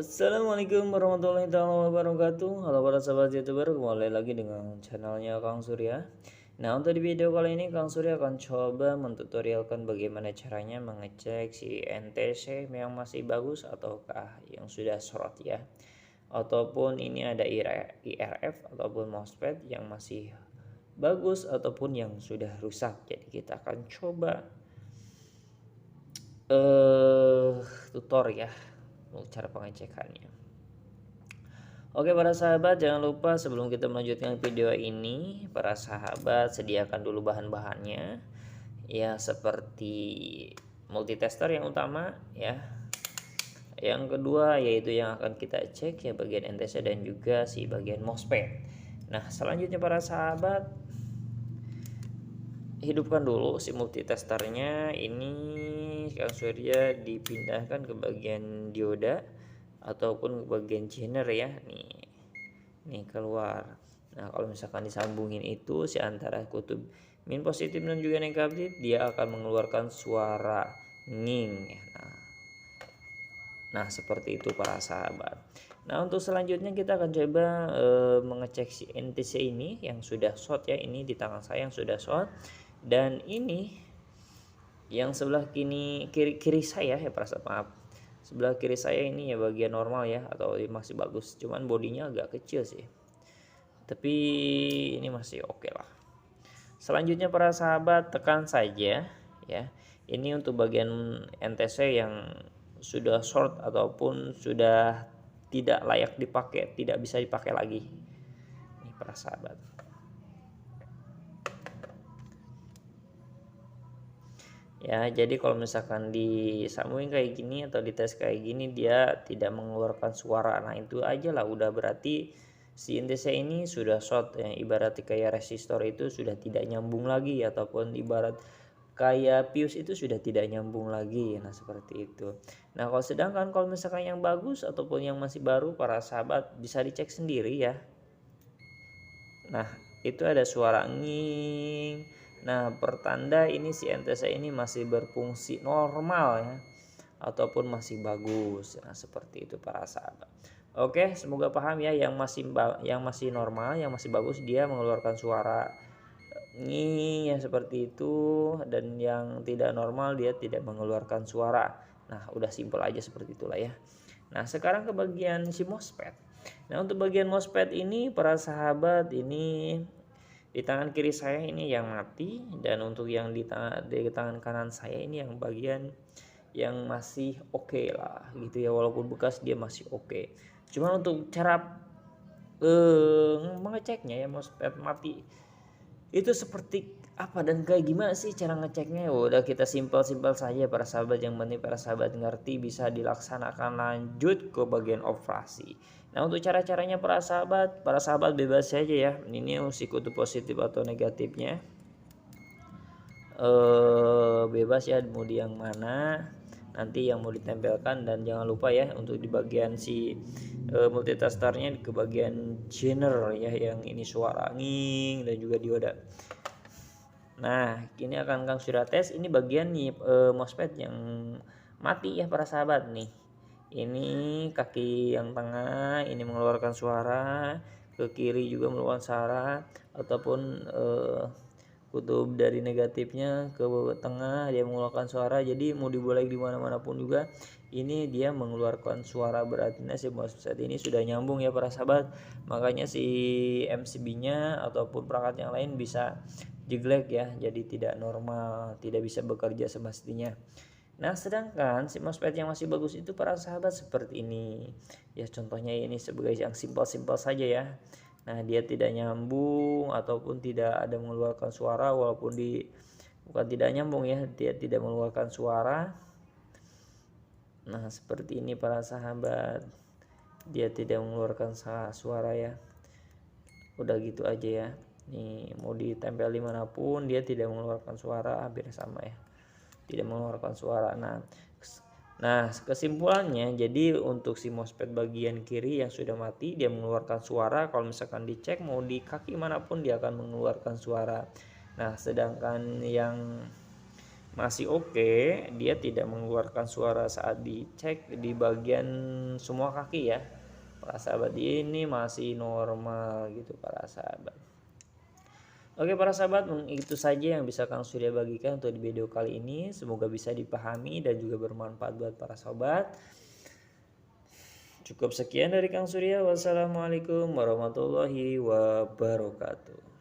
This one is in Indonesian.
Assalamualaikum warahmatullahi wabarakatuh. Halo para sahabat youtuber, kembali lagi dengan channelnya Kang Surya. Nah, untuk di video kali ini Kang Surya akan coba mentutorialkan bagaimana caranya mengecek si NTC yang masih bagus ataukah yang sudah short ya, ataupun ini ada IRF ataupun MOSFET yang masih bagus ataupun yang sudah rusak. Jadi kita akan coba tutor ya untuk cara pengecekannya. Oke para sahabat, jangan lupa sebelum kita melanjutkan video ini, para sahabat sediakan dulu bahan-bahannya ya, seperti multitester yang utama ya. Yang kedua yaitu yang akan kita cek ya bagian NTC dan juga si bagian MOSFET. Nah, selanjutnya para sahabat, hidupkan dulu si multitesternya. Ini Kang Surya dipindahkan ke bagian dioda ataupun ke bagian jener ya, nih keluar. Nah, kalau misalkan disambungin itu si antara kutub min positif dan juga negatif, dia akan mengeluarkan suara nging ya. Nah, seperti itu para sahabat. Nah, untuk selanjutnya kita akan coba mengecek si NTC ini yang sudah short ya. Ini di tangan saya yang sudah short, dan ini yang sebelah kiri saya ya para sahabat, maaf, sebelah kiri saya ini ya bagian normal ya, atau masih bagus, cuman bodinya agak kecil sih, tapi ini masih oke lah. Selanjutnya para sahabat, tekan saja ya, ini untuk bagian NTC yang sudah short ataupun sudah tidak layak dipakai, tidak bisa dipakai lagi ini para sahabat ya. Jadi kalau misalkan disambungin kayak gini atau dites kayak gini dia tidak mengeluarkan suara, nah itu aja lah udah berarti si NTC ini sudah short ya. Ibarat kayak resistor itu sudah tidak nyambung lagi, ataupun ibarat kayak fuse itu sudah tidak nyambung lagi. Nah, seperti itu. Nah, kalau misalkan yang bagus ataupun yang masih baru, para sahabat bisa dicek sendiri ya. Nah, itu ada suara nging. Nah, pertanda ini si NTC ini masih berfungsi normal ya, ataupun masih bagus. Nah, seperti itu para sahabat. Oke, semoga paham ya. Yang masih normal, yang masih bagus, dia mengeluarkan suara nging yang seperti itu, dan yang tidak normal dia tidak mengeluarkan suara. Nah, udah simpel aja seperti itulah ya. Nah, sekarang ke bagian si MOSFET. Nah, untuk bagian MOSFET ini para sahabat, ini di tangan kiri saya ini yang mati, dan untuk yang di tangan kanan saya ini yang bagian yang masih oke lah gitu ya, walaupun bekas dia masih oke. Cuman untuk cara mengeceknya ya MOSFET mati itu seperti apa dan kayak gimana sih cara ngeceknya? Udah kita simpel-simpel saja para sahabat, yang penting para sahabat ngerti bisa dilaksanakan. Lanjut ke bagian operasi. Nah, untuk cara-caranya para sahabat bebas saja ya. Ini si kutub positif atau negatifnya bebas ya, mau di yang mana nanti yang mau ditempelkan. Dan jangan lupa ya untuk di bagian si multitesternya ke bagian jener ya, yang ini suara nging dan juga dioda. Nah, ini akan Kang sudah tes ini bagian MOSFET yang mati ya para sahabat nih. Ini kaki yang tengah ini mengeluarkan suara, ke kiri juga mengeluarkan suara, ataupun kutub dari negatifnya ke tengah dia mengeluarkan suara. Jadi mau dibolak di mana-mana pun juga ini dia mengeluarkan suara, berarti si MOSFET ini sudah nyambung ya para sahabat. Makanya si MCB-nya ataupun perangkat yang lain bisa jeglek ya, jadi tidak normal, tidak bisa bekerja semestinya. Nah, sedangkan si MOSFET yang masih bagus itu para sahabat seperti ini ya, contohnya ini sebagai yang simpel-simpel saja ya. Nah, dia tidak nyambung ataupun tidak ada mengeluarkan suara, walaupun bukan tidak nyambung ya, dia tidak mengeluarkan suara. Nah, seperti ini para sahabat, dia tidak mengeluarkan suara ya. Udah gitu aja ya. Nih, mau ditempel dimanapun dia tidak mengeluarkan suara, hampir sama ya, tidak mengeluarkan suara. Nah, kesimpulannya jadi untuk si MOSFET bagian kiri yang sudah mati dia mengeluarkan suara. Kalau misalkan dicek mau di kaki manapun dia akan mengeluarkan suara. Nah, sedangkan yang masih oke, dia tidak mengeluarkan suara saat dicek di bagian semua kaki ya para sahabat, ini masih normal gitu para sahabat. Oke para sahabat, itu saja yang bisa Kang Surya bagikan untuk di video kali ini. Semoga bisa dipahami dan juga bermanfaat buat para sahabat. Cukup sekian dari Kang Surya. Wassalamualaikum warahmatullahi wabarakatuh.